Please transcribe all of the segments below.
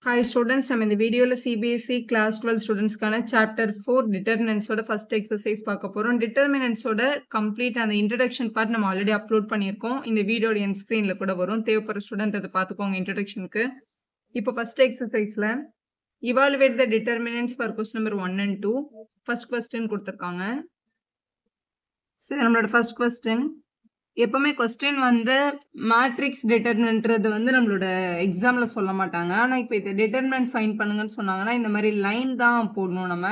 Hi students, நம்ம இந்த வீடியோல CBSE class 12 ஸ்டூடெண்ட்ஸ்க்கான chapter 4 determinants ஓட first exercise பார்க்க போறோம். determinants ஓட complete அந்த introduction part நம்ம already upload பண்ணியிருக்கோம். இந்த வீடியோட end screenல கூட வரும். தேவைப்படுற ஸ்டூடெண்ட் அதை பார்த்துக்கோங்க introductionக்கு. இப்போ first exerciseல evaluate the determinants for question number 1 and 2. First question கொடுத்திருக்காங்க. So நம்மளோட first question எப்பவுமே கொஸ்டின் வந்து மேட்ரிக்ஸ் டிட்டர்மினன்ட்றது வந்து நம்மளோட எக்ஸாம்ல சொல்ல மாட்டாங்க. ஆனால் இப்போ இது டிட்டர்மினன்ட் ஃபைன் பண்ணுங்கன்னு சொன்னாங்கன்னா இந்த மாதிரி லைன் தான் போடணும். நம்ம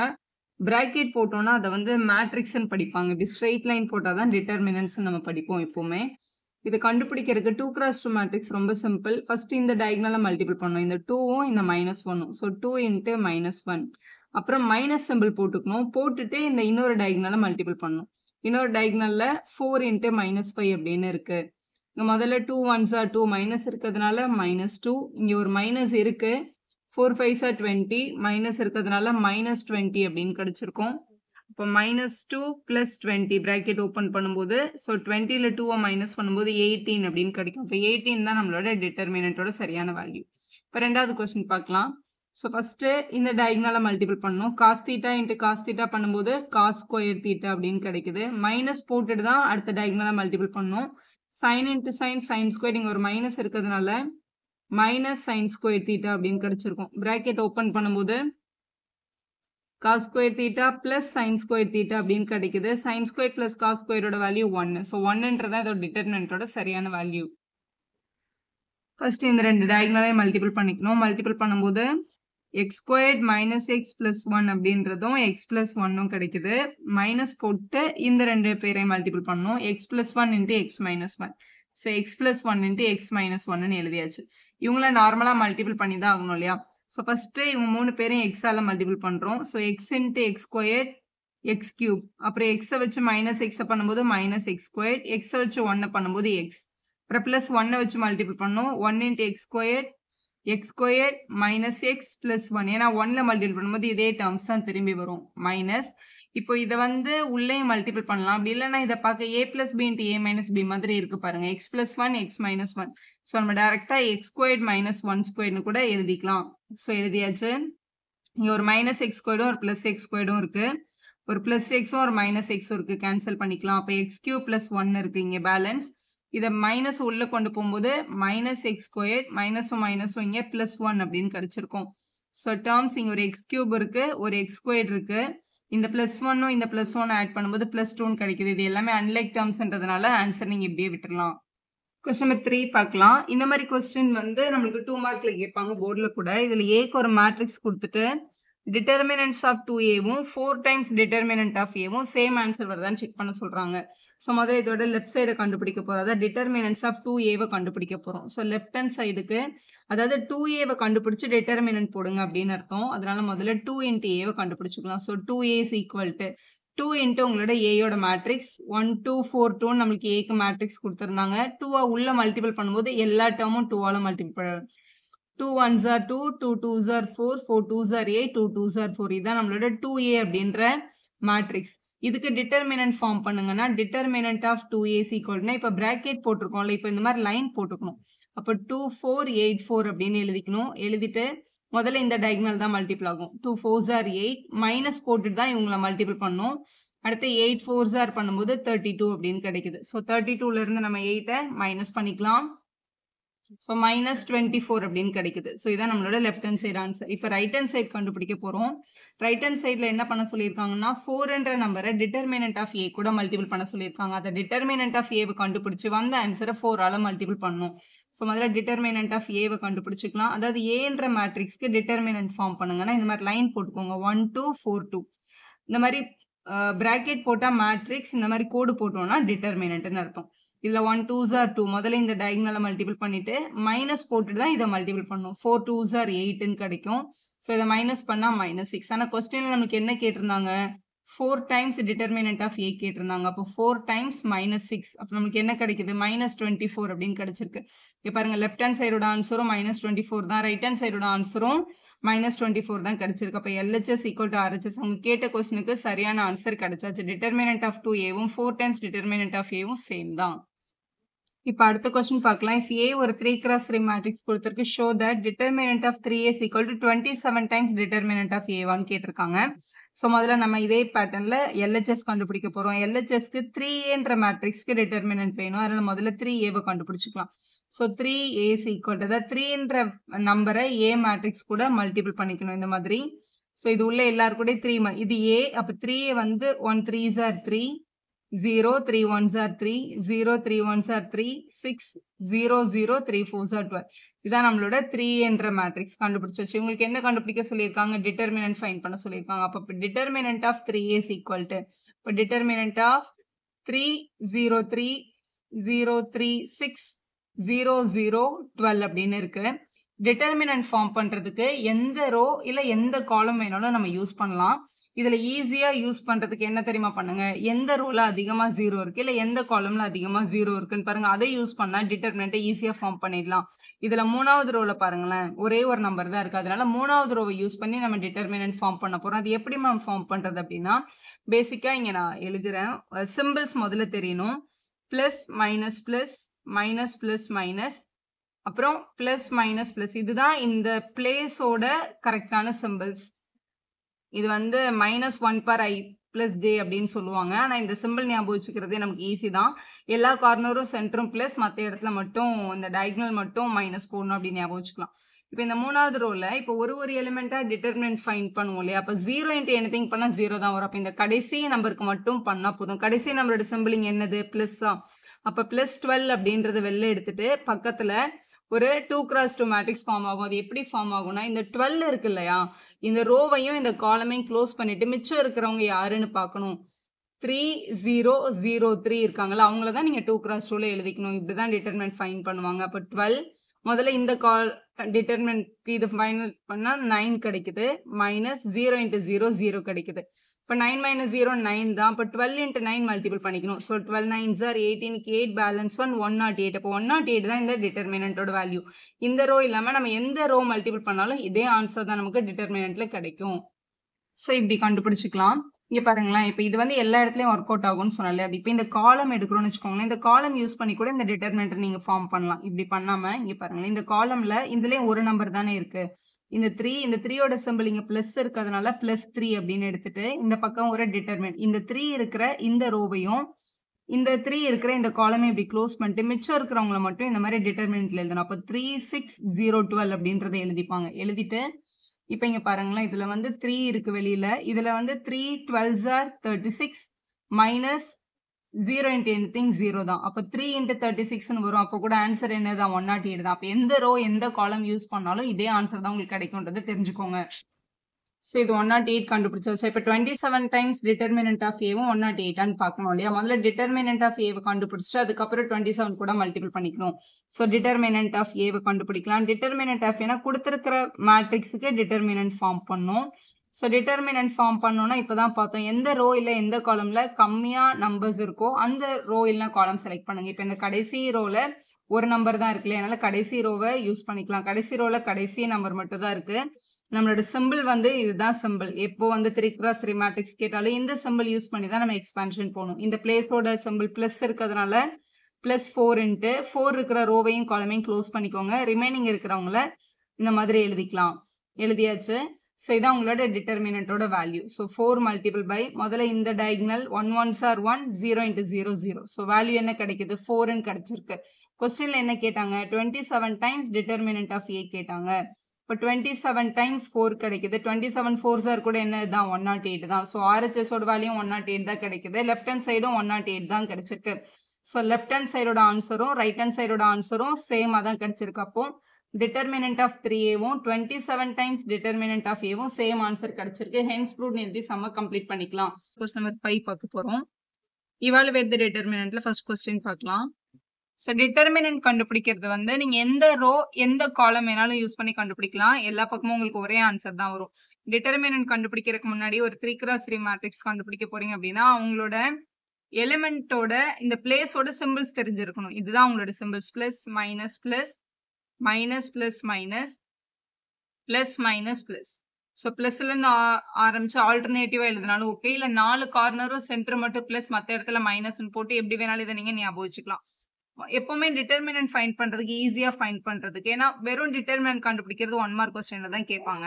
பிராக்கெட் போட்டோம்னா அதை வந்து மேட்ரிக்ஸ்ன்னு படிப்பாங்க. இப்படி ஸ்ட்ரெயிட் லைன் போட்டால் தான் டிட்டர்மினன்ட்ஸ் நம்ம படிப்போம் எப்பவுமே. இதை கண்டுபிடிக்கிறதுக்கு 2x2 மேட்ரிக்ஸ் ரொம்ப சிம்பிள். ஃபர்ஸ்ட் இந்த டயக்னலை மல்டிபிள் பண்ணணும். இந்த 2வும் இந்த -1ம். ஸோ 2 × -1. அப்புறம் மைனஸ் சிம்பிள் போட்டுக்கணும். போட்டுட்டு இந்த இன்னொரு டயக்னலை மல்டிபிள் பண்ணணும். இன்னொரு டயக்னல்ல 4 × -5 அப்படின்னு இருக்கு. இங்க முதல்ல 2 1s are 2 மைனஸ் இருக்கிறதுனால -2. இங்க ஒரு மைனஸ் இருக்கு. 4 5s are 20 மைனஸ் இருக்கிறதுனால -20 அப்படின்னு கிடைச்சிருக்கும். இப்போ -2 + 20 பிராக்கெட் ஓப்பன் பண்ணும்போது ஸோ 20ல 2 மைனஸ் பண்ணும்போது 18 அப்படின்னு கிடைக்கும். இப்போ 18 தான் நம்மளோட டிட்டர்மினன்ட்டோட சரியான வேல்யூ. இப்போ ரெண்டாவது கொஸ்டின் பார்க்கலாம். ஸோ ஃபஸ்ட்டு இந்த டயக்னலை மல்டிபிள் பண்ணணும். cos θ × cos θ பண்ணும்போது cos ஸ்கொயர் θ அப்படின்னு கிடைக்குது. மைனஸ் போட்டுட்டு தான் அடுத்த டயக்னலை மல்டிபிள் பண்ணணும். sin × sin sin ஸ்கொயர் இங்கே ஒரு மைனஸ் இருக்கிறதுனால -sin ஸ்கொயர் θ அப்படின்னு கிடைச்சிருக்கும். பிராக்கெட் ஓப்பன் பண்ணும்போது cos ஸ்கொயர் θ + sin ஸ்கொயர் θ அப்படின்னு கிடைக்குது. sin ஸ்கொயர் + cos ஸ்கொயரோட வேல்யூ 1. ஸோ 1ன்றதான் இதோட டிட்டர்மினன்ட்டோட சரியான வேல்யூ. ஃபர்ஸ்ட் இந்த ரெண்டு டயக்னலையும் மல்டிபிள் பண்ணிக்கணும். மல்டிபிள் பண்ணும்போது x² - x + 1 அப்படின்றதும் x + 1ம் கிடைக்குது. மைனஸ் போட்டு இந்த ரெண்டு பேரையும் மல்டிபிள் பண்ணணும். x + 1 × x - 1. So x + 1 × x - 1ன்னு எழுதியாச்சு. இவங்கள நார்மலாக மல்டிபிள் பண்ணி தான் ஆகணும் இல்லையா? ஸோ ஃபஸ்ட்டு இவங்க 3 பேரையும் எக்ஸால் மல்டிபிள் பண்ணுறோம். ஸோ x × x² x³ அப்புறம் எக்ஸை வச்சு -x பண்ணும்போது -x², எக்ஸை வச்சு 1 பண்ணும்போது x. அப்புறம் ப்ளஸ் 1 வச்சு மல்டிபிள் பண்ணோம். 1 × x² x² - x + 1. ஏன்னா 1ல மல்டிபிள் பண்ணும்போது இதே டேர்ம்ஸ் தான் திரும்பி வரும் மைனஸ். இப்போ இதை வந்து உள்ளேயும் மல்டிபிள் பண்ணலாம். அப்படி இல்லைன்னா இதை பார்க்க a + b × a - b மாதிரி இருக்கு பாருங்க. x + 1 x - 1. ஸோ நம்ம டேரெக்டாக x² - 1² கூட எழுதிக்கலாம். ஸோ எழுதியாச்சு. இங்கே ஒரு -x²ம் ஒரு +x² இருக்கு. ஒரு +xம் ஒரு -xம் இருக்கு. கேன்சல் பண்ணிக்கலாம். அப்போ x³ + 1 இருக்கு இங்கே பேலன்ஸ். இதை மைனஸ் உள்ள கொண்டு போகும்போது -x² மைனஸும் மைனஸும் இங்கே +1 அப்படின்னு கிடைச்சிருக்கும். ஸோ டேர்ம்ஸ் இங்கே ஒரு x³ இருக்கு, ஒரு x² இருக்கு. இந்த +1ம் இந்த +1 ஆட் பண்ணும்போது +2ன்னு கிடைக்குது. இது எல்லாமே அன்லைக் டேர்ம்ஸ்ன்றதுனால ஆன்சர் நீங்கள் இப்படியே விட்டுடலாம். கொஸ்டின் நம்பர் 3 பார்க்கலாம். இந்த மாதிரி கொஸ்டின் வந்து நம்மளுக்கு 2 மார்க்ல கேட்பாங்க போர்டில் கூட. இதில் ஏக்கு ஒரு மேட்ரிக்ஸ் கொடுத்துட்டு டிட்டர்மினன்ட்ஸ் ஆஃப் 2aவும் 4 டைம்ஸ் டிட்டர்மினன்ட் ஆஃப் ஏவும் சேம் ஆன்சர் வருதான்னு செக் பண்ண சொல்கிறாங்க. ஸோ முதல்ல இதோட லெஃப்ட் சைடை கண்டுபிடிக்க போகிறோம். அதாவது டிட்டர்மினன்ட்ஸ் ஆஃப் 2aவை கண்டுபிடிக்க போகிறோம். ஸோ லெஃப்ட் ஹேண்ட் சைடுக்கு அதாவது 2aவை கண்டுபிடிச்சி டிட்டர்மினன்ட் போடுங்க அப்படின்னு அர்த்தம். அதனால முதல்ல 2 × aவை கண்டுபிடிச்சிக்கலாம். ஸோ 2a = 2 × உங்களோட ஏயோட மேட்ரிக்ஸ் 1 2 4 2 நம்மளுக்கு ஏக்கு மேட்ரிக்ஸ் கொடுத்துருந்தாங்க. 2 உள்ள மல்டிபிள் பண்ணும்போது எல்லா டேர்மும் 2ஆல் மல்டிபிள் பண்ணணும். 2 1s are 2 2 2s are 4 4 2s are 8 2 2s are 4. இதான் நம்மளோட 2a அப்படின்ற மேட்ரிக்ஸ். இதுக்கு டிட்டர்மினன்ட் ஃபார்ம் பண்ணுங்கன்னா டிட்டர்மினன்ட் ஆஃப் 2a = இப்போ பிராக்கெட் போட்டிருக்கோம்ல, இப்போ இந்த மாதிரி லைன் போட்டுக்கணும். அப்போ 2 4 8 4 அப்படின்னு எழுதிக்கணும். எழுதிட்டு முதல்ல இந்த டயக்னல் தான் மல்டிபிள் ஆகும். 2 4s are 8 மைனஸ் போட்டுட்டு தான் இவங்களை மல்டிபிள் பண்ணணும். அடுத்து 8 4s are பண்ணும்போது 32 அப்படின்னு கிடைக்குது. ஸோ 32ல இருந்து நம்ம 8ஐ மைனஸ் பண்ணிக்கலாம். ஸோ -24 அப்படின்னு கிடைக்குது. ஸோ இதான் நம்மளோட லெஃப்ட் ஹேண்ட் சைடு ஆன்சர். இப்போ ரைட் ஹேண்ட் சைடு கண்டுபிடிக்க போகிறோம். ரைட் ஹேண்ட் சைடில் என்ன பண்ண சொல்லியிருக்காங்கன்னா 4ன்ற நம்பரை டிட்டர்மினன்ட் ஆஃப் ஏ கூட மல்டிபிள் பண்ண சொல்லியிருக்காங்க. அதை டிட்டர்மினன்ட் ஆஃப் ஏவை கண்டுபிடிச்சி வந்த ஆன்சரை 4ஆல் மல்டிபிள் பண்ணணும். ஸோ முதல்ல டிட்டர்மினன்ட் ஆஃப் ஏவை கண்டுபிடிச்சிக்கலாம். அதாவது ஏன்ற மேட்ரிக்ஸ்க்கு டிட்டர்மினன்ட் ஃபார்ம் பண்ணுங்கன்னா இந்த மாதிரி லைன் போட்டுக்கோங்க. 1 2 4 2 இந்த மாதிரி பிராக்கெட் போட்டால் மேட்ரிக்ஸ், இந்த மாதிரி கோடு போட்டோம்னா டிட்டர்மினன்ட்னு அர்த்தம். இதில் 1 2s are 2 முதல்ல இந்த டயக்னலை மல்டிபிள் பண்ணிட்டு மைனஸ் போட்டுட்டு தான் இதை மல்டிபிள் பண்ணணும். 4 2s are 8ன்னு கிடைக்கும். ஸோ இதை மைனஸ் பண்ணால் -6. ஆனால் கொஸ்டினில் நம்மளுக்கு என்ன கேட்டிருந்தாங்க? 4 டைம்ஸ் டிட்டர்மினன்ட் ஆஃப் ஏ கேட்டிருந்தாங்க. அப்போ 4 டைம்ஸ் -6 அப்போ நமக்கு என்ன கிடைக்குது? -24 அப்படின்னு கிடைச்சிருக்கு. இப்போ பாருங்கள் லெஃப்ட் ஹேண்ட் சைடோட ஆன்சரும் -24 தான், ரைட் ஹேண்ட் சைடோட ஆன்சரும் -24 தான் கிடைச்சிருக்கு. அப்போ LHS = RHS. அவங்க கேட்ட கொஸ்டினுக்கு சரியான ஆன்சர் கிடைச்சாச்சு. டிட்டர்மினன்ட் ஆஃப் 2aவும் 4 டைம்ஸ் டிட்டர்மினன்ட் ஆஃப் ஏவும் சேம் தான். இப்போ அடுத்த கொஸ்டின் பார்க்கலாம். இஃப் A ஒரு 3x3 மேட்ரிக்ஸ் கொடுத்திருக்கு, show that determinant of 3A is equal to 27 times determinant of A1 கேட்டிருக்காங்க. ஸோ முதல்ல நம்ம இதே பேட்டர்னில் LHS கண்டுபிடிக்க போகிறோம். LHSக்கு 3Aன்ற மேட்ரிக்ஸ்க்கு டிட்டர்மினன்ட் வேணும். அதனால் முதல்ல 3Aவை கண்டுபிடிச்சிக்கலாம். So 3A is equal to, அதாவது 3ன்ற நம்பரை A மேட்ரிக்ஸ் கூட மல்டிபிள் பண்ணிக்கணும் இந்த மாதிரி. ஸோ இது உள்ள எல்லாரும் கூட 3 இது A, அப்போ 3A வந்து 1 3s are 3, 0 3 1s are 3, 0 3 1s are 3, 6 0 0 3 4s are 12. இதான் நம்மளோட 3 என்ற மேட்ரிக்ஸ் கண்டுபிடிச்சாச்சு. உங்களுக்கு என்ன கண்டுபிடிக்க சொல்லியிருக்காங்க? டிட்டர்மினன்ட் ஃபைண்ட் பண்ண சொல்லியிருக்காங்க. அப்போ determinant of 3A is equal to, இப்போ டிட்டர்மினன்ட் ஆஃப் 3 0 3 0 3 6 0 0 12 அப்படின்னு இருக்கு. டிட்டர்மினன்ட் ஃபார்ம் பண்றதுக்கு எந்த ரோ இல்ல எந்த காலம் வேணாலும் நம்ம யூஸ் பண்ணலாம். இதுல ஈஸியா யூஸ் பண்றதுக்கு என்ன தெரியுமா பண்ணுங்க? எந்த ரோல அதிகமா 0 இருக்கு இல்ல எந்த காலம்ல அதிகமா 0 இருக்குன்னு பாருங்க. அதை யூஸ் பண்ணா டிட்டர்மினன்ட்டை ஈஸியா ஃபார்ம் பண்ணிடலாம். இதுல 3வது ரோல பாருங்களேன், ஒரே ஒரு நம்பர் தான் இருக்கு. அதனால 3வது ரோவை யூஸ் பண்ணி நம்ம டிட்டர்மினன்ட் ஃபார்ம் பண்ண போறோம். அது எப்படி மேம் ஃபார்ம் பண்றது அப்படின்னா, பேசிக்கா இங்க நான் எழுதுறேன். சிம்பிள்ஸ் முதல்ல தெரியணும். Plus minus plus minus plus minus, அப்புறம் பிளஸ் மைனஸ் பிளஸ். இதுதான் இந்த பிளேஸோட கரெக்டான சிம்பிள்ஸ். இது வந்து -1/i + j அப்படின்னு சொல்லுவாங்க. ஆனால் இந்த சிம்பிள் ஞாபகம் வச்சுக்கிறதே நமக்கு ஈஸி தான். எல்லா கார்னரும் சென்டரும் ப்ளஸ், மற்ற இடத்துல மட்டும் இந்த டயக்னல் மட்டும் மைனஸ் போடணும் அப்படின்னு ஞாபகம் வச்சுக்கலாம். இப்போ இந்த 3வது ரோல இப்போ ஒரு எலிமெண்ட்டாக டிட்டர்மினன்ட் ஃபைண்ட் பண்ணுவோம் இல்லையா? அப்போ 0 × anything பண்ணால் 0 தான் வரும். அப்போ இந்த கடைசி நம்பருக்கு மட்டும் பண்ணால் போதும். கடைசி நம்பரோட சிம்பிள் இங்கே என்னது? ப்ளஸ்ஸா. அப்போ +12 அப்படின்றத வெளில எடுத்துட்டு பக்கத்தில் ஒரு 2x2 மேட்ரிக்ஸ் ஃபார்ம் ஆகும். அது எப்படி ஃபார்ம் ஆகும்னா, இந்த 12 இருக்கு இல்லையா, இந்த ரோவையும் இந்த காலமையும் க்ளோஸ் பண்ணிட்டு மிச்சம் இருக்கிறவங்க யாருன்னு பார்க்கணும். 3 0 0 3 இருக்காங்களா, அவங்கள தான் நீங்கள் 2x2ல எழுதிக்கணும். இப்படி தான் டிட்டர்மினன்ட் ஃபைண்ட் பண்ணுவாங்க. அப்போ 12 முதல்ல இந்த டிட்டர்மினன்ட் இது ஃபைனல் பண்ணால் 9 கிடைக்குது. -0 × 0 0 கிடைக்குது. இப்போ 9 - 0 9 தான். இப்போ 12 × 9 மல்டிபிள் பண்ணிக்கணும். So 12 9s are 18, 8 balance 1 108. அப்போ 108 தான் இந்த டிட்டர்மினன்ட்டோட வேல்யூ. இந்த ரோ இல்லாமல் நம்ம எந்த ரோ மல்டிபிள் பண்ணாலும் இதே ஆன்சர் தான் நமக்கு டிட்டர்மினன்ட்ல கிடைக்கும். ஸோ இப்படி கண்டுபிடிச்சிக்கலாம். இங்கே பாருங்களேன், இப்போ இது வந்து எல்லா இடத்துலையும் ஒர்க் அவுட் ஆகும்னு சொன்னாலே, அது இப்போ இந்த காலம் எடுக்கிறோம்னு வச்சுக்கோங்களேன். இந்த காலம் யூஸ் பண்ணி கூட இந்த டிட்டர்மினன்ட்டை நீங்கள் ஃபார்ம் பண்ணலாம். இப்படி பண்ணாமல் இங்கே பாருங்களேன், இந்த காலமில் இதுலேயும் ஒரு நம்பர் தானே இருக்குது. இந்த 3யோட சிம்பிள் இங்கே ப்ளஸ் இருக்கிறதுனால +3 அப்படின்னு எடுத்துட்டு இந்த பக்கம் ஒரு டிட்டர்மினன்ட், இந்த 3 இருக்கிற இந்த ரோவையும் இந்த 3 இருக்கிற இந்த காலமே இப்படி க்ளோஸ் பண்ணிட்டு மிச்சம் இருக்கிறவங்கள மட்டும் இந்த மாதிரி டிட்டர்மினன்ட்ல எழுதணும். அப்போ 3 6 0 12 அப்படின்றத எழுதிப்பாங்க. எழுதிட்டு இப்போ இங்கே பாருங்களேன், இதில் வந்து 3 இருக்கு வெளியில். இதில் வந்து 3 12s are 36 -0 × anything 0 தான். அப்போ 3 × 36ன்னு வரும். அப்போ கூட ஆன்சர் என்ன தான்? 108 தான். அப்போ எந்த ரோ எந்த காலம் யூஸ் பண்ணாலும் இதே ஆன்சர் தான் உங்களுக்கு கிடைக்கும்ன்றதை தெரிஞ்சுக்கோங்க. ஸோ இது 108 கண்டுபிடிச்சாச்சு. இப்போ 27 டைம்ஸ் டிட்டர்மினன்ட் ஆஃப் ஏவும் 108 பார்க்கணும் இல்லையா? முதல்ல டிட்டர்மினன்ட் ஆஃப் ஏவை கண்டுபிடிச்சிட்டு அதுக்கப்புறம் 27 கூட மல்டிபிள் பண்ணிக்கணும். ஸோ டிட்டர்மினன்ட் ஆஃப் ஏவை கண்டுபிடிக்கலாம். டிட்டர்மினன்ட் ஆஃப் ஏன்னா கொடுத்துருக்கிற மேட்ரிக்ஸுக்கு டிட்டர்மினன்ட் ஃபார்ம் பண்ணும். ஸோ டிட்டர்மினன்ட் ஃபார்ம் பண்ணோன்னா இப்போ தான் பார்த்தோம், எந்த ரோ இல்லை எந்த காலமில் கம்மியாக நம்பர்ஸ் இருக்கோ அந்த ரோ இல்லைனா காலம் செலக்ட் பண்ணுங்கள். இப்போ இந்த கடைசி ரோவில் ஒரு நம்பர் தான் இருக்குல்ல, அதனால் கடைசி ரோவை யூஸ் பண்ணிக்கலாம். கடைசி ரோவில் கடைசி நம்பர் மட்டும் தான் இருக்குது. நம்மளோட சிம்பிள் வந்து இதுதான் சிம்பிள். எப்போ வந்து 3x3 மேட்ரிக்ஸ் கேட்டாலும் இந்த சிம்பிள் யூஸ் பண்ணி தான் நம்ம எக்ஸ்பான்ஷன் போகணும். இந்த பிளேஸோட சிம்பிள் ப்ளஸ் இருக்கிறதுனால +4 × 4 இருக்கிற ரோவையும் காலமையும் க்ளோஸ் பண்ணிக்கோங்க. ரிமைனிங் இருக்கிறவங்கள இந்த மாதிரி எழுதிக்கலாம். எழுதியாச்சு. ஸோ இதான் உங்களோட டிட்டர்மினன்ட்டோட வேல்யூ. ஸோ 4 மல்டிபிள் பை முதல்ல இந்த diagonal 1 1s are 1 0 × 0 0. So value என்ன கிடைக்குது? 4ன்னு கிடைச்சிருக்கு. கொஸ்டின்ல என்ன கேட்டாங்க? 27 டைம்ஸ் டிட்டர்மினன்ட் ஆஃப் ஏ கேட்டாங்க. இப்போ 27 டைம்ஸ் 4 கிடைக்குது. 27 4s are கூட என்ன தான்? 108 தான். ஸோ RHSோட வேல்யூ 108 தான் கிடைக்குது. லெஃப்ட் ஹேண்ட் சைடும் 108 தான் கிடைச்சிருக்கு. ஸோ லெஃப்ட் ஹேண்ட் சைடோட ஆன்சரும் ரைட் ஹேண்ட் சைடோட ஆன்சரும் சேமாக தான் கிடைச்சிருக்கு. அப்போ டிட்டர்மினன்ட் ஆஃப் 3ஏவும் 27 டைம்ஸ் டிட்டர்மினன்ட் ஆஃப் ஏவும் சேம் ஆன்சர் கிடைச்சிருக்கு. ஹென்ஸ் ப்ரூவ்ட் எழுதி சம்ம கம்ப்ளீட் பண்ணிக்கலாம். கொஸ்டின் நம்பர் 5 பார்க்க போகிறோம். இவாலுவேட் தி டிட்டர்மினன்ட்ல ஃபர்ஸ்ட் கொஸ்டின் பார்க்கலாம். ஸோ டிட்டர்மினன்ட் கண்டுபிடிக்கிறது வந்து நீங்கள் எந்த ரோ எந்த காலம் வேணாலும் யூஸ் பண்ணி கண்டுபிடிக்கலாம். எல்லா பக்கமும் உங்களுக்கு ஒரே ஆன்சர் தான் வரும். டிட்டர்மினன்ட் கண்டுபிடிக்கிறதுக்கு முன்னாடி ஒரு 3x3 மேட்ரிக்ஸ் கண்டுபிடிக்க போறீங்க அப்படின்னா அவங்களோட எலிமெண்டோட இந்த பிளேஸோட சிம்பிள்ஸ் தெரிஞ்சிருக்கணும். இதுதான் உங்களோட symbols. Plus minus plus minus plus minus plus minus plus. So ப்ளஸ்லேருந்து ஆரம்பிச்சு ஆல்டர்னேட்டிவாக எழுதினாலும் ஓகே, இல்லை 4 கார்னரும் சென்டர் மட்டும் ப்ளஸ் மற்ற இடத்துல மைனஸ்ன்னு போட்டு எப்படி வேணாலும் இதை நீங்கள் ஞாபகம் வச்சுக்கலாம். எப்பவுமே டிட்டர்மினன்ட் ஃபைண்ட் பண்றதுக்கு ஈஸியா ஃபைண்ட் பண்றதுக்கு, ஏன்னா வெறும் டிட்டர்மினன்ட் கண்டுபிடிக்கிறது 1 மார்க் கொஸ்டின்ல தான் கேட்பாங்க.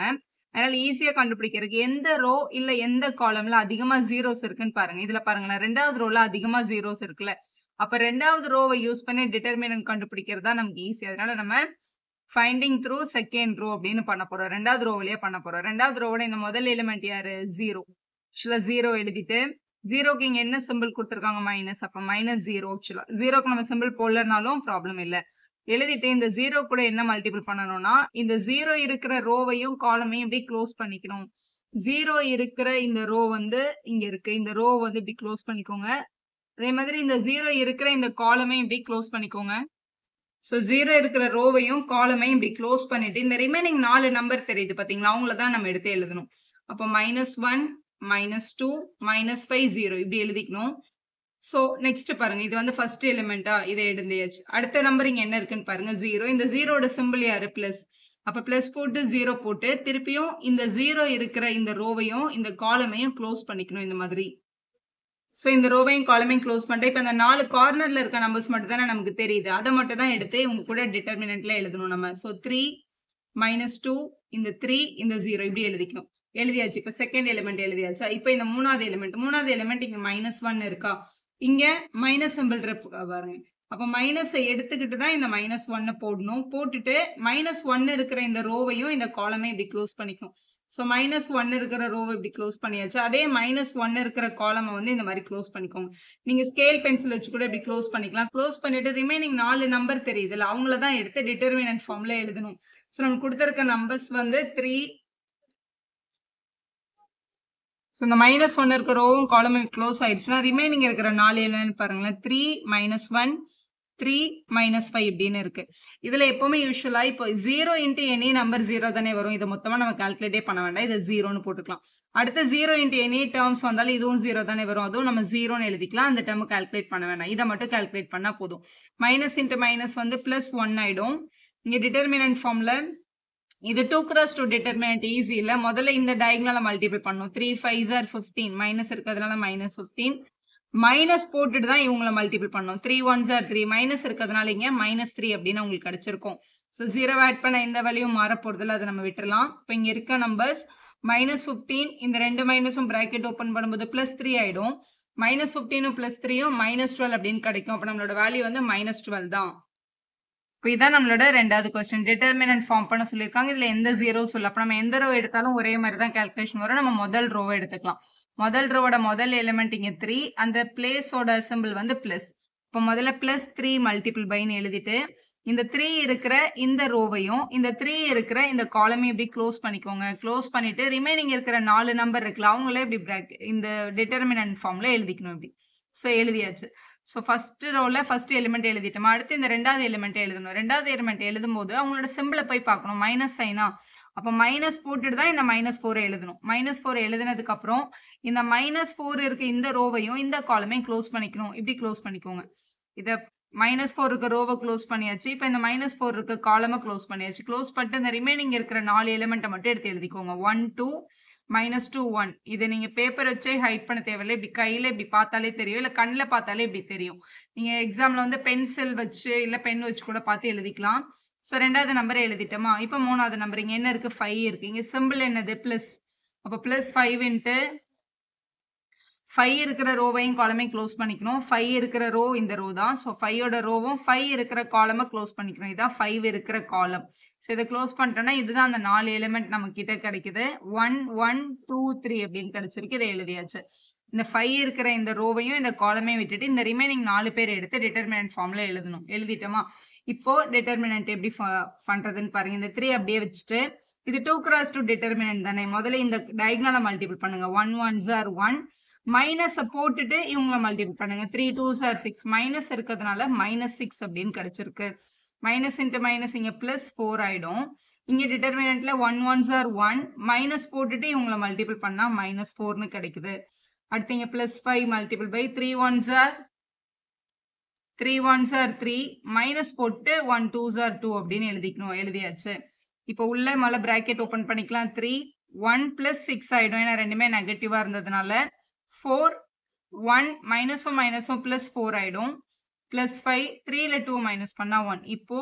அதனால ஈஸியா கண்டுபிடிக்கிறதுக்கு எந்த ரோ இல்ல எந்த காலம்ல அதிகமா ஜீரோஸ் இருக்குன்னு பாருங்க. இதுல பாருங்களேன், 2வது ரோல அதிகமா ஜீரோஸ் இருக்குல்ல. அப்ப 2வது ரோவை யூஸ் பண்ணி டிட்டர்மினன்ட் கண்டுபிடிக்கிறது தான் நமக்கு ஈஸி. அதனால நம்ம ஃபைண்டிங் த்ரூ செகண்ட் ரோ அப்படின்னு பண்ண போறோம். 2வது ரோ வழியா பண்ண போறோம். 2வது ரோவோட இந்த முதல் எலிமெண்ட் யாரு? 0. ஆக்சுவலா 0 எழுதிட்டு, 0க்கு இங்க என்ன சிம்பிள் கொடுத்துருக்காங்க? மைனஸ். அப்ப -0. ஆக்சுவலா 0க்கு நம்ம சிம்பிள் போடலனாலும் ப்ராப்ளம் இல்ல. எழுதிட்டு இந்த 0 கூட என்ன மல்டிபிள் பண்ணணும்னா, இந்த 0 இருக்கிற ரோவையும் காலமையும் இப்படி க்ளோஸ் பண்ணிக்கணும். 0 இருக்கிற இந்த ரோ வந்து இங்க இருக்கு. இந்த ரோ வந்து இப்படி க்ளோஸ் பண்ணிக்கோங்க. அதே மாதிரி இந்த 0 இருக்கிற இந்த காலமையும் இப்படி க்ளோஸ் பண்ணிக்கோங்க. சோ 0 இருக்கிற ரோவையும் காலமையும் இப்படி க்ளோஸ் பண்ணிட்டு, இந்த ரிமைனிங் 4 நம்பர் தெரியுது பாத்தீங்களா, அவங்கள தான் நம்ம எடுத்து எழுதணும். அப்போ -1, -2, -5, 0 இப்படி எழுதிக்கணும். சோ நெக்ஸ்ட் பாருங்க, இது வந்து ஃபர்ஸ்ட் எலிமெண்டா, இதை எழுதியாச்சு. அடுத்த நம்பர் இங்க என்ன இருக்குன்னு பாருங்க, 0. இந்த 0ஓட சிம்பிள் யாரு? பிளஸ். அப்ப பிளஸ் போட்டு 0 போட்டு திருப்பியும் இந்த 0 இருக்கிற இந்த ரோவையும் இந்த காலமையும் க்ளோஸ் பண்ணிக்கணும் இந்த மாதிரி. சோ இந்த ரோவையும் காலமையும் க்ளோஸ் பண்ணிட்டு, இப்ப இந்த 4 கார்னர்ல இருக்க நம்பர்ஸ் மட்டும் தானே நமக்கு தெரியுது, அதை மட்டும் தான் எடுத்து உங்க கூட டிட்டர்மினன்ட்ல எழுதணும் நம்ம. சோ 3, -2, இந்த 3, இந்த 0 இப்படி எழுதிக்கணும். எழுதியாச்சு. இப்ப செகண்ட் எலிமெண்ட் எழுதியாச்சா? இப்ப இந்த மூணாவது எலிமெண்ட் இங்க -1 இருக்கா, இங்க மைனஸ் சிம்பிள் பாருங்க. அப்ப மைனஸை எடுத்துக்கிட்டு தான் இந்த -1 போடணும். போட்டுட்டு -1 இருக்கிற இந்த ரோவையும் இந்த காலமே இப்படி க்ளோஸ் பண்ணிக்கணும். சோ -1 இருக்கிற ரோவை இப்படி க்ளோஸ் பண்ணியாச்சு. அதே -1 இருக்கிற காலமை வந்து இந்த மாதிரி க்ளோஸ் பண்ணிக்கோங்க. நீங்க ஸ்கேல் பென்சில் வச்சு கூட இப்படி க்ளோஸ் பண்ணிக்கலாம். க்ளோஸ் பண்ணிட்டு ரிமைனிங் 4 நம்பர் தெரியுதுல்ல, அவங்கள தான் எடுத்து டிட்டர்மினன்ட் ஃபார்ம்ல எழுதணும். சோ நமக்கு கொடுத்திருக்க நம்பர்ஸ் வந்து 3. சோ இந்த -1 இருக்க ரோவும் காலமும் க்ளோஸ் ஆயிடுச்சுன்னா ரிமைனிங் இருக்கிற 4 என்னன்னு பாருங்களேன். 3, -1, 3, -5 இப்படின்னு இருக்கு. இதுல எப்பவுமே யூஸ்வலா இப்போ 0 இன்ட்டு எனி நம்பர் 0 தானே வரும். இதை மொத்தமா நம்ம கால்குலேட்டே பண்ண வேண்டாம். இதை 0ன்னு போட்டுக்கலாம். அடுத்த 0 இன்ட்டு எனி டேர்ம்ஸ் வந்தாலும் இதுவும் 0 தானே வரும். அதுவும் நம்ம 0ன்னு எழுதிக்கலாம். அந்த டேர்ம் கால்குலேட் பண்ண வேண்டாம். இதை மட்டும் கால்குலேட் பண்ணா போதும். மைனஸ் இன்ட்டு மைனஸ் வந்து +1 ஆயிடும். இங்க டிட்டர்மினன்ட் ஃபார்ம்ல இது 2 cross 2 டிட்டர்மினன்ட் ஈஸி இல்ல. முதல்ல இந்த டயகனலை மல்டிப்ளை பண்ணணும். 3 5s are 15. மைனஸ் இருக்கிறதுனால -15. மைனஸ் போட்டுட்டு தான் இவங்களை மல்டிபிள் பண்ணணும். 3 1s are 3. மைனஸ் இருக்கிறதுனால இங்க -3 அப்படின்னு உங்களுக்கு கிடைச்சிருக்கும். ஸோ 0 ஆட் பண்ண இந்த வேல்யூவும் மாற போறதில்ல, அதை நம்ம விட்டுறலாம். இப்போ இங்க இருக்க நம்பர்ஸ் -15, இந்த 2 மைனஸும் பிராக்கெட் ஓப்பன் பண்ணும்போது +3 ஆயிடும். -15 +3யும் -12 அப்படின்னு கிடைக்கும். அப்போ நம்மளோட வேல்யூ வந்து -12 தான். இப்போ இதான் நம்மளோட 2வது கொஸ்டின். டிட்டர்மினன்ட் ஃபார்ம் பண்ண சொல்லியிருக்காங்க. இதுல எந்த 0 சொல்ல. அப்போ நம்ம எந்த ரோ எடுத்தாலும் ஒரே மாதிரி தான் கால்குலேஷன் வரும். நம்ம முதல் ரோவை எடுத்துக்கலாம். முதல் ரோவோட முதல் எலிமெண்ட் இங்க 3. அந்த பிளேஸோட சிம்பிள் வந்து பிளஸ். இப்போ முதல்ல +3 மல்டிபிள் பைன்னு எழுதிட்டு, இந்த 3 இருக்கிற இந்த ரோவையும் இந்த 3 இருக்கிற இந்த காலமையும் இப்படி க்ளோஸ் பண்ணிக்கோங்க. க்ளோஸ் பண்ணிட்டு ரிமைனிங் இருக்கிற 4 நம்பர் இருக்குல்ல, அவங்களே இப்படி இந்த டிட்டர்மினன்ட் ஃபார்ம்ல எழுதிக்கணும் இப்படி. ஸோ எழுதியாச்சு. ஸோ ஃபர்ஸ்ட் ரோல ஃபர்ஸ்ட் எலிமெண்ட் எழுதிட்டோமா, அடுத்து இந்த 2வது எலிமெண்ட் எழுதணும். 2வது எலிமெண்ட் எழுதும் போது அவங்களோட சிம்பிளை போய் பார்க்கணும். மைனஸ் சைனா, அப்போ மைனஸ் போட்டுட்டு தான் இந்த -4 எழுதணும். -4 எழுதினதுக்கு அப்புறம் இந்த -4 இருக்க இந்த ரோவையும் இந்த காலமையும் க்ளோஸ் பண்ணிக்கணும். இப்படி க்ளோஸ் பண்ணிக்கோங்க. இதை -4 இருக்க ரோவை க்ளோஸ் பண்ணியாச்சு. இப்போ இந்த -4 இருக்க காலமை க்ளோஸ் பண்ணியாச்சு. க்ளோஸ் பண்ணிட்டு இந்த ரிமைனிங் இருக்கிற 4 எலிமெண்ட்டை மட்டும் எடுத்து எழுதிக்கோங்க. 1 2 -2 1. இதை நீங்க பேப்பர் வச்சே ஹைட் பண்ண தேவையில்லை. இப்படி கையில இப்படி பார்த்தாலே தெரியும், இல்லை கண்ணில் பார்த்தாலே இப்படி தெரியும். நீங்க எக்ஸாம்ல வந்து பென்சில் வச்சு இல்லை பென் வச்சு கூட பார்த்து எழுதிக்கலாம். ஸோ 2வது நம்பரை எழுதிட்டோமா. இப்போ 3வது நம்பர் இங்க என்ன இருக்கு? 5 இருக்கு. இங்க சிம்பிள் என்னது? பிளஸ். அப்போ +5 இன்ட்டு 5 இருக்கிற ரோவையும் காலமையும் க்ளோஸ் பண்ணிக்கணும். 5 இருக்கிற ரோ இந்த ரோ தான். ஸோ 5ஓட ரோவும் 5 இருக்கிற காலமை க்ளோஸ் பண்ணிக்கணும். இதான் 5 இருக்கிற காலம். ஸோ இதை க்ளோஸ் பண்ணிட்டோம்னா இதுதான் அந்த 4 எலிமெண்ட் நம்ம கிட்ட கிடைக்குது. 1 1 2 3 அப்படின்னு கிடைச்சிருக்கு. இதை எழுதியாச்சு. இந்த 5 இருக்கிற இந்த ரோவையும் இந்த காலமையும் விட்டுட்டு இந்த ரிமைனிங் 4 பேர் எடுத்து டிட்டர்மினன்ட் ஃபார்ம்ல எழுதணும். எழுதிட்டோமா. இப்போ டிட்டர்மினன்ட் எப்படி பண்றதுன்னு பாருங்க. இந்த 3 அப்படியே வச்சுட்டு, இது 2 cross 2 டிட்டர்மினன்ட் தானே, முதல்ல இந்த டயகனலை மல்டிபிள் பண்ணுங்க. 1 1s are 1. மைனஸ் போட்டுட்டு இவங்களை மல்டிபிள் பண்ணுங்க. 3 2s are 6. மைனஸ் இருக்கிறதுனால -6 அப்படின்னு கிடைச்சிருக்கு. மைனஸ் இன்ட்டு மைனஸ் இங்க +4 ஆயிடும். இங்க டிட்டர்மினன்ட்ல 1 1s are 1. மைனஸ் போட்டுட்டு இவங்களை மல்டிபிள் பண்ணா -4ன்னு கிடைக்குது. அடுத்து இங்க +5 multiple by 3 1s are 3. Minus போட்டு 1 2s are 2 அப்படின்னு எழுதிக்கணும். எழுதியாச்சு. இப்போ உள்ள மேல பிராக்கெட் ஓபன் பண்ணிக்கலாம். 3 1 + 6 ஆயிடும். ஏன்னா ரெண்டுமே நெகட்டிவா இருந்ததுனால 4 1 மைனஸும் +4 ஆயிடும். plus 5 3ல 2 மைனஸ் பண்ணா 1 இப்போ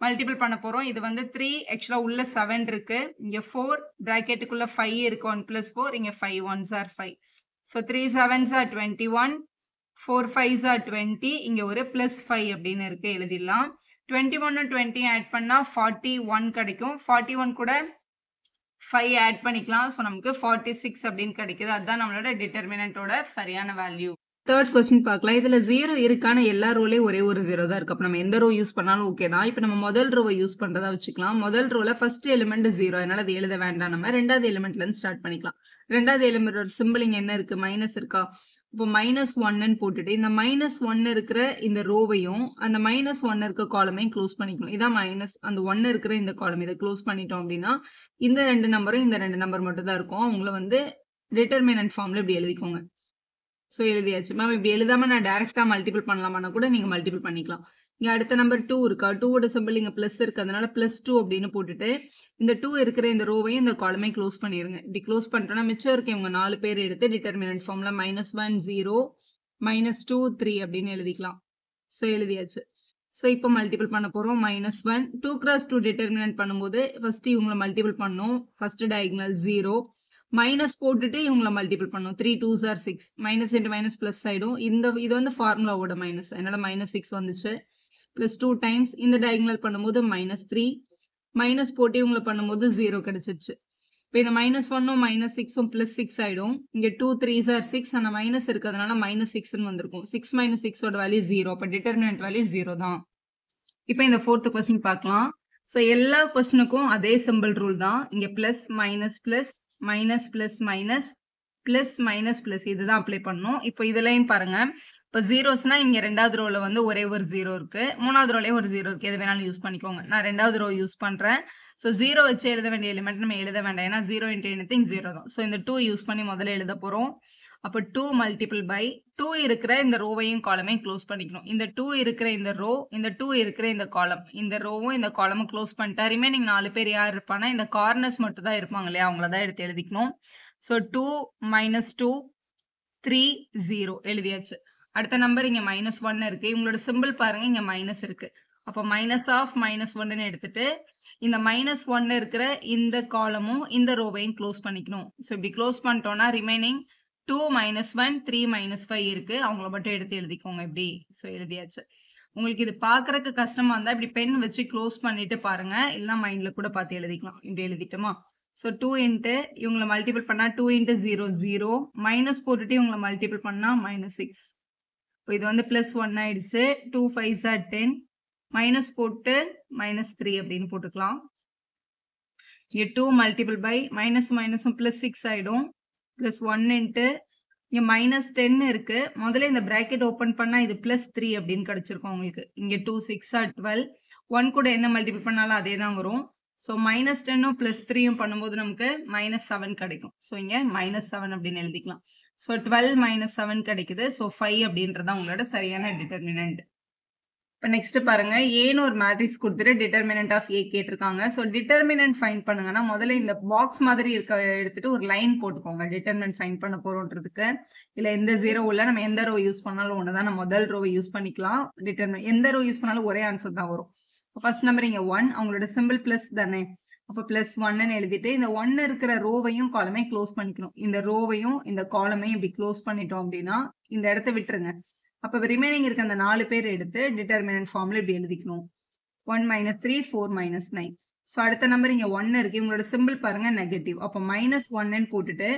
மல்டிபிள் பண்ண போறோம் இது வந்து 3 ஆக்சுவலா உள்ள 7 இருக்கு இங்க 4 பிராக்கெட்டுக்குள்ள 5 இருக்கு 1 plus 4 இங்க 5 1s are 5 so 3 7s are 21 4 5s are 20 இங்க ஒரு plus 5 அப்படின்னு இருக்கு எழுதிடலாம் 21 20 ஆட் பண்ணா 41 கிடைக்கும் 41 கூட 5 ஆட் பண்ணிக்கலாம் ஸோ நமக்கு 46 அப்படின்னு கிடைக்குது அதுதான் நம்மளோட டிட்டர்மினன்ட்டோட சரியான வேல்யூ தேர்ட் கொஸ்டின் பார்க்கலாம் இதுல 0 இருக்கான எல்லா ரோலையும் ஒரே ஒரு 0 தான் இருக்கு அப்ப நம்ம எந்த ரோ யூஸ் பண்ணாலும் ஓகே தான் இப்போ நம்ம முதல் ரோவை யூஸ் பண்றதா வச்சுக்கலாம் முதல் ரோல ஃபர்ஸ்ட் எலிமெண்ட் 0 அதனால அது எழுத வேண்டாம் நம்ம ரெண்டாவது எலிமெண்ட்ல இருந்து ஸ்டார்ட் பண்ணிக்கலாம் ரெண்டாவது எலிமெண்டோட சிம்பிள் இங்க என்ன இருக்கு மைனஸ் இருக்கா இப்போ -1ன்னு போட்டுட்டு இந்த -1 இருக்கிற இந்த ரோவையும் அந்த -1 இருக்க காலமையும் க்ளோஸ் பண்ணிக்கணும் இதான் மைனஸ் அந்த 1 இருக்கிற இந்த காலம் இதை க்ளோஸ் பண்ணிட்டோம் அப்படின்னா இந்த ரெண்டு நம்பரும் இந்த ரெண்டு நம்பர் மட்டும் தான் இருக்கும் அவங்கள வந்து டிட்டர்மினன்ட் ஃபார்ம்ல இப்படி எழுதிக்கோங்க ஸோ எழுதியாச்சு மேம் இப்படி எழுதாம நான் டைரக்டா மல்டிபிள் பண்ணலாமான்னா கூட நீங்க மல்டிபிள் பண்ணிக்கலாம் இங்க அடுத்த நம்பர் 2 இருக்கா 2வோட சிம்பிள் இங்க பிளஸ் இருக்கு அதனால +2 அப்படின்னு போட்டுட்டு இந்த 2 இருக்கிற இந்த ரோவையும் இந்த காலமையும் க்ளோஸ் பண்ணிருங்க இப்படி க்ளோஸ் பண்ணிட்டோம்னா மிச்சம் இருக்க இவங்க 4 பேர் எடுத்து டிட்டர்மினன்ட் ஃபார்ம்ல -1 0 -2 3 அப்படின்னு எழுதிக்கலாம் ஸோ எழுதியாச்சு ஸோ இப்போ மல்டிபிள் பண்ண போறோம் -1 2 × 2 டிட்டர்மினன்ட் பண்ணும்போது ஃபர்ஸ்ட் இவங்களை மல்டிபிள் பண்ணோம் ஃபர்ஸ்ட் டயகனல் 0 மைனஸ் போட்டுட்டு இவங்களை மல்டிபிள் பண்ணும் 3 2s are 6 minus into minus plus ஆயிடும் இது வந்து ஃபார்முலாவோட மைனஸ் அதனால -6 வந்துச்சு பிளஸ் 2 டைம்ஸ் இந்த டயகனல் பண்ணும்போது -3 மைனஸ் போட்டு இவங்களை பண்ணும்போது 0 கிடைச்சிருச்சு இப்போ இந்த -1ம் -6ம் +6 ஆயிடும் இங்க 2 3s are 6 ஆனா மைனஸ் இருக்கிறதுனால -6ன்னு வந்திருக்கும் 6 - 6ஓட வேல்யூ 0 அப்போ டிட்டர்மினன்ட் வேல்யூ 0 தான் இப்போ இந்த ஃபோர்த் கொஸ்டின் பார்க்கலாம் ஸோ எல்லா கொஸ்டினுக்கும் அதே சிம்பிள் ரூல் தான் இங்க plus minus plus minus plus minus plus minus plus இதுதான் அப்ளை பண்ணணும் இப்போ இதுலயும் பாருங்க இப்போ ஜீரோஸ்னா இங்க ரெண்டாவது ரோல வந்து ஒரே ஒரு 0 இருக்கு மூணாவது ரோலயும் ஒரு 0 இருக்கு எது வேணாலும் யூஸ் பண்ணிக்கோங்க நான் ரெண்டாவது ரோ யூஸ் பண்றேன் ஸோ 0 வச்சு எழுத வேண்டிய எலிமெண்ட் நம்ம எழுத வேண்டாம் ஏன்னா 0 × anything 0 தான் ஸோ இந்த 2 யூஸ் பண்ணி முதல்ல எழுத போறோம் அப்போ 2 மல்டிபிள் பை 2 இருக்கிற இந்த ரோவையும் காலமையும் க்ளோஸ் பண்ணிக்கணும் இந்த 2 இருக்கிற இந்த ரோ இந்த 2 இருக்கிற இந்த காலம் இந்த ரோவும் இந்த காலமும் க்ளோஸ் பண்ணிட்டா ரிமைனிங் 4 பேர் யார் இருப்பானா இந்த கார்னர்ஸ் மட்டும் தான் இருப்பாங்க இல்லையா அவங்கள தான் எடுத்து எழுதிக்கணும் ஸோ 2 -2 3 0 எழுதியாச்சு அடுத்த நம்பர் இங்க -1 இருக்கு இவங்களோட சிம்பிள் பாருங்க இங்க மைனஸ் இருக்கு அப்போ -1ன்னு எடுத்துட்டு இந்த -1 இருக்கிற இந்த காலமும் இந்த ரோவையும் க்ளோஸ் பண்ணிக்கணும் ஸோ இப்படி க்ளோஸ் பண்ணிட்டோம்னா ரிமைனிங் 2 -1 3 -5 இருக்கு அவங்கள மட்டும் எடுத்து எழுதிக்கோங்க இப்படி ஸோ எழுதியாச்சு உங்களுக்கு இது பாக்குறதுக்கு கஷ்டமா இருந்தா இப்படி பென் வச்சு க்ளோஸ் பண்ணிட்டு பாருங்க இல்லைன்னா மைண்ட்ல கூட பார்த்து எழுதிக்கலாம் இப்படி எழுதிட்டோமா ஸோ 2 இன்ட்டு இவங்களை மல்டிபிள் பண்ணா 2 × 0 0 மைனஸ் போட்டுட்டு இவங்களை மல்டிபிள் பண்ணா -6 இப்போ இது வந்து +1 ஆயிடுச்சு 2 5s are 10 மைனஸ் போட்டு -3 அப்படின்னு போட்டுக்கலாம் இங்க 2 மல்டிபிள் பை மைனஸும் +6 ஆயிடும் +1 இன்ட்டு இங்க -10 இருக்கு முதல்ல இந்த பிராக்கெட் ஓபன் பண்ணா இது +3 அப்படின்னு கிடைச்சிருக்கும் உங்களுக்கு இங்க 2 6 are 12 1 கூட என்ன மல்டிபிள் பண்ணாலும் அதே தான் வரும் ஸோ -10ம் +3யும் பண்ணும்போது நமக்கு -7 கிடைக்கும் ஸோ இங்க -7 அப்படின்னு எழுதிக்கலாம் ஸோ 12 - 7 கிடைக்குது ஸோ 5 அப்படின்றதான் உங்களோட சரியான டிட்டர்மினன்ட் இப்போ நெக்ஸ்ட் பாருங்க ஏன்னு ஒரு மேட்ரிக்ஸ் கொடுத்துட்டு டிட்டர்மினன்ட் ஆஃப் ஏ கேட்டிருக்காங்க ஸோ டிட்டர்மினன்ட் ஃபைண்ட் பண்ணுங்கன்னா முதல்ல இந்த பாக்ஸ் மாதிரி இருக்க எடுத்துட்டு ஒரு லைன் போட்டுக்கோங்க டிட்டர்மினன்ட் ஃபைண்ட் பண்ண போறோன்றதுக்கு இல்ல எந்த 0 இல்ல நம்ம எந்த ரோ யூஸ் பண்ணாலும் ஒண்ணுதான் நம்ம முதல் ரோவை யூஸ் பண்ணிக்கலாம் டிட்டர்மினன்ட் எந்த ரோ யூஸ் பண்ணாலும் ஒரே ஆன்சர் தான் வரும் ஃபர்ஸ்ட் நம்பர் இங்க 1 அவங்களோட சிம்பிள் பிளஸ் தானே அப்போ +1ன்னு எழுதிட்டு இந்த 1 இருக்கிற ரோவையும் காலமையும் க்ளோஸ் பண்ணிக்கணும் இந்த ரோவையும் இந்த காலமையும் இப்படி க்ளோஸ் பண்ணிட்டோம் அப்படின்னா இந்த இடத்த விட்டுருங்க அப்போ ரிமைனிங் இருக்க அந்த 4 பேர் எடுத்து டிட்டர்மினன்ட் ஃபார்ம்ல இப்படி எழுதிக்கணும் 1 -3 4 -9 ஸோ அடுத்த நம்பர் இங்க 1 இருக்கு இவங்களோட சிம்பிள் பாருங்க நெகட்டிவ் அப்போ -1ன்னு போட்டுட்டு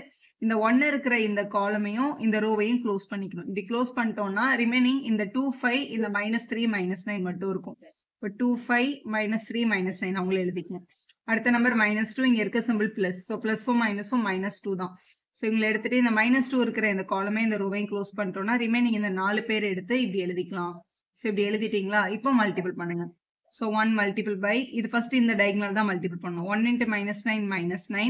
இந்த 1 இருக்கிற இந்த காலமையும் இந்த ரோவையும் க்ளோஸ் பண்ணிக்கணும் இப்படி க்ளோஸ் பண்ணிட்டோம்னா ரிமைனிங் இந்த 2 5 இந்த -3 -9 மட்டும் இருக்கும் இப்போ 2 5 -3 -9 அவங்களே எழுதிக்கணும் அடுத்த நம்பர் -2 இங்க இருக்க சிம்பிள் பிளஸ் ஸோ பிளஸும் மைனஸும் -2 தான் ஸோ இவங்களை எடுத்துட்டு இந்த -2 இருக்கிற இந்த காலமே இந்த ரோவையும் க்ளோஸ் பண்ணிட்டோம்னா ரிமைனிங் இந்த 4 பேர் எடுத்து இப்படி எழுதிக்கலாம் ஸோ இப்படி எழுதிட்டீங்களா இப்போ மல்டிபிள் பண்ணுங்க ஸோ 1 மல்டிபிள் பை இது ஃபர்ஸ்ட் இந்த டயகனல் தான் மல்டிபிள் பண்ணணும் 1 × -9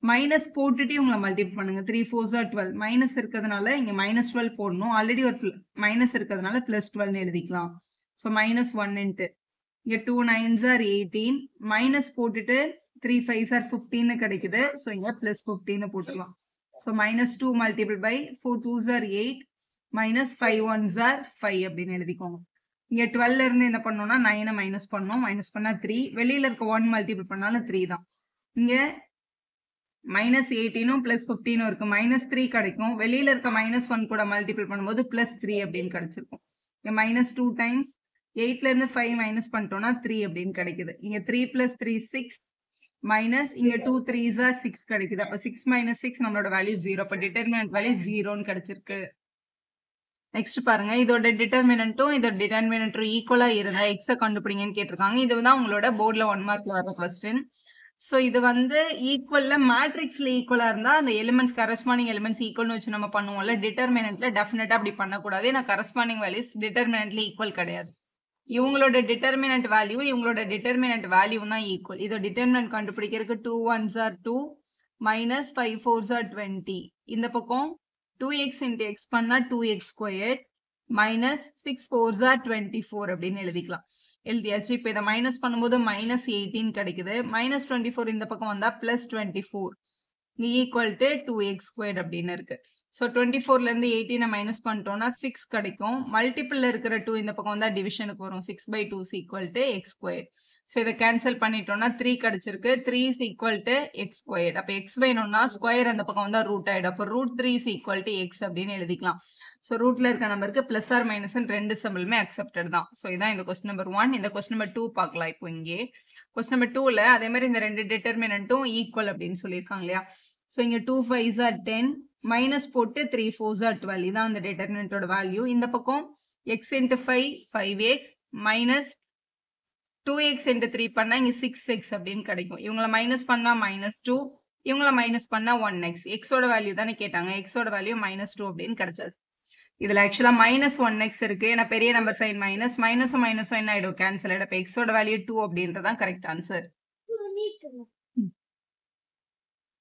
மைனஸ் போட்டுட்டு இவங்களை மல்டிபிள் பண்ணுங்க 3 4s are 12 மைனஸ் இருக்கிறதுனால இங்க -12 போடணும் ஆல்ரெடி ஒரு மைனஸ் இருக்கிறதுனால +12 எழுதிக்கலாம் ஸோ -1 இன்ட்டு இங்க 2 9s are 18 மைனஸ் போட்டுட்டு 3 5s are 15 கிடைக்குது ஸோ இங்க +15 போட்டுக்கலாம் so -2 multiple by 4 2s are 8 -5 1s are 5 அப்படின்னு எழுதிக்கோங்க இங்க 12 இருந்து என்ன பண்ணோம்னா 9 மைனஸ் பண்ணோம். மைனஸ் பண்ணா 3. வெளியில இருக்க 1 மல்டிபிள் பண்ணாலும் 3 தான். இங்க மைனஸ் 18 பிளஸ் 15 இருக்கு. மைனஸ் 3 கிடைக்கும். வெளியில இருக்க மைனஸ் 1 கூட மல்டிபிள் பண்ணும்போது பிளஸ் 3 அப்படின்னு கிடைச்சிருக்கும். இங்க மைனஸ் 2 டைம்ஸ் 8ல இருந்து 5 மைனஸ் பண்ணிட்டோம்னா 3 அப்படின்னு கிடைக்குது. இங்க 3 பிளஸ் 3 6 மைனஸ் இங்க 2 3s are 6 கிடைக்குது. அப்ப 6 மைனஸ் 6 நம்மளோட வேல்யூ 0. அப்ப டிட்டர்மினன்ட் வேல்யூ 0ன்னு கிடைச்சிருக்கு. நெக்ஸ்ட் பாருங்க, இதோட டிட்டர்மினன்ட்டும் இதோட டிட்டர்மினன்ட்டும் ஈக்குவலா இருந்தா எக்ஸ கண்டுபிடிங்கன்னு கேட்டிருக்காங்க. இதுதான் உங்களோட போர்ட்ல 1 மார்க்ல வர கொஸ்டின். சோ இது வந்து ஈக்குவல்ல மேட்ரிக்ஸ்ல ஈக்குவலா இருந்தா அந்த எலிமெண்ட்ஸ் கரஸ்பாண்டிங் எலிமெண்ட்ஸ் ஈக்குவல்னு வச்சு நம்ம பண்ணுவோம்ல. டிட்டர்மினன்ட்ல டெஃபினட்டா அப்படி பண்ணக்கூடாது. ஏன்னா கரஸ்பாண்டிங் வேல்யூஸ் டிட்டர்மினன்ட்ல ஈக்குவல் கிடையாது. இவங்களோட டிட்டர்மினன்ட் வேல்யூ இவங்களோட டிட்டர்மினன்ட் வேல்யூ தான் ஈக்குவல். இதோட டிட்டர்மினன்ட் கண்டுபிடிக்கிறதுக்கு 2 1s are 2 minus 5 4s are 20. இந்த பக்கம் 2x into x பண்ணா 2x squared minus 6 4s are 24 அப்படின்னு எழுதிக்கலாம். எழுதியாச்சு. இப்போ இதை மைனஸ் பண்ணும்போது மைனஸ் 18 கிடைக்குது. மைனஸ் 24 இந்த பக்கம் வந்தா plus 24 equal to 2x squared அப்படின்னு இருக்கு. ஸோ 24ல இருந்து 18 மைனஸ் பண்ணிட்டோம்னா 6 கிடைக்கும். மல்டிபிள் இருக்கிற 2 இந்த பக்கம் வந்தா டிவிஷனுக்கு வரும். 6/2 is equal to x squared. So இதை கேன்சல் பண்ணிட்டோம்னா 3 கிடைச்சிருக்கு. 3 is equal to x squared. அப்போ x வேணும்னா ஸ்கொயர் அந்த பக்கம் வந்தா ரூட் ஆயிடும். அப்போ √3 is equal to x அப்படின்னு எழுதிக்கலாம். ஸோ ரூட்ல இருக்க நம்பருக்கு பிளஸ் ஆர் மைனஸ் ரெண்டு சிம்பிளுமே அக்செப்டட் தான். ஸோ இதான் இந்த கொஸ்டின் நம்பர் 1. இந்த கொஸ்டின் நம்பர் 2 பார்க்கலாம். இப்போ இங்கே கொஸ்டின் நம்பர் 2ல அதே மாதிரி இந்த ரெண்டு டிட்டர்மினன்ட்டும் ஈக்குவல் அப்படின்னு சொல்லியிருக்காங்க இல்லையா. ஸோ இங்க 2 5s are 10 மைனஸ் போட்டு 3 4s are 12. இதான் அந்த டிட்டர்மினன்ட்டோட வேல்யூ. இந்த பக்கம் x into 5 5x minus 2x into 3 பண்ணா இங்க 6x அப்படின்னு கிடைக்கும். இவங்கள மைனஸ் பண்ணா மைனஸ் 2, இவங்கள மைனஸ் பண்ணா 1x. எக்ஸோட வேல்யூ தானே கேட்டாங்க. எக்ஸோட வேல்யூ மைனஸ் 2 அப்படின்னு கிடைச்சாச்சு. இதுல ஆக்சுவலா மைனஸ் 1x இருக்கு. ஏன்னா பெரிய நம்பர் சைன் மைனஸ் மைனஸும் மைனஸும் என்ன ஆயிடும், கேன்சல் ஆயிடும். இப்போ எக்ஸோட வேல்யூ 2 அப்படின்றதான் கரெக்ட் ஆன்சர்.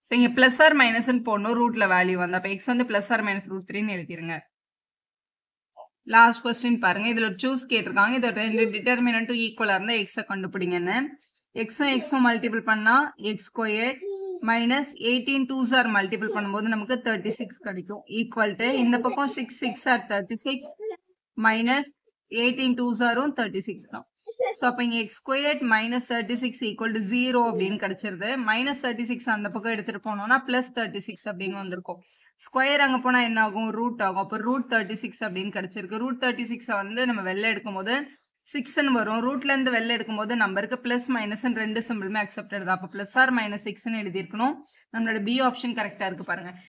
ஸோ இங்கே பிளஸ் ஆர் மைனஸ்ன்னு போடணும். ரூட்ல வேல்யூ வந்து அப்போ எக்ஸ் வந்து பிளஸ் ஆர் மைனஸ் √3ன்னு எழுதிருங்க. லாஸ்ட் கொஸ்டின் பாருங்க. இதுல சூஸ் கேட்டிருக்காங்க. இதோட ரெண்டு டிட்டர்மினன்ட்டும் ஈக்குவலா இருந்தா எக்ஸை கண்டுபிடிங்கன்னு. எக்ஸும் எக்ஸும் மல்டிபிள் பண்ணா X square minus 18 2s are multiple பண்ணும்போது நமக்கு 36 கிடைக்கும். ஈக்குவல் டு இந்த பக்கம் 6 6 are 36 மைனஸ் 18 2s are 36 தான். ஸோ அப்போ இங்கே X squared minus 36 equal to 0 அப்படின்னு கிடைச்சிருது. மைனஸ் 36 அந்த பக்கம் எடுத்துட்டு போனோம்னா பிளஸ் 36 அப்படின்னு வந்திருக்கும். ஸ்கொயர் அங்கே போனால் என்ன ஆகும், ரூட் ஆகும். அப்போ √36 அப்படின்னு கிடைச்சிருக்கு. √36 வந்து நம்ம வெளில எடுக்கும் போது 6ன்னு வரும். ரூட்ல இருந்து வெளில எடுக்கும் போது நம்பருக்கு பிளஸ் மைனஸ் ரெண்டு சிம்பிளுமே அக்செப்டட் தான். அப்போ பிளஸ் ஆர் மைனஸ் 6ன்னு எழுதியிருக்கணும். நம்மளோட பி ஆப்ஷன் கரெக்டா இருக்கு பாருங்க.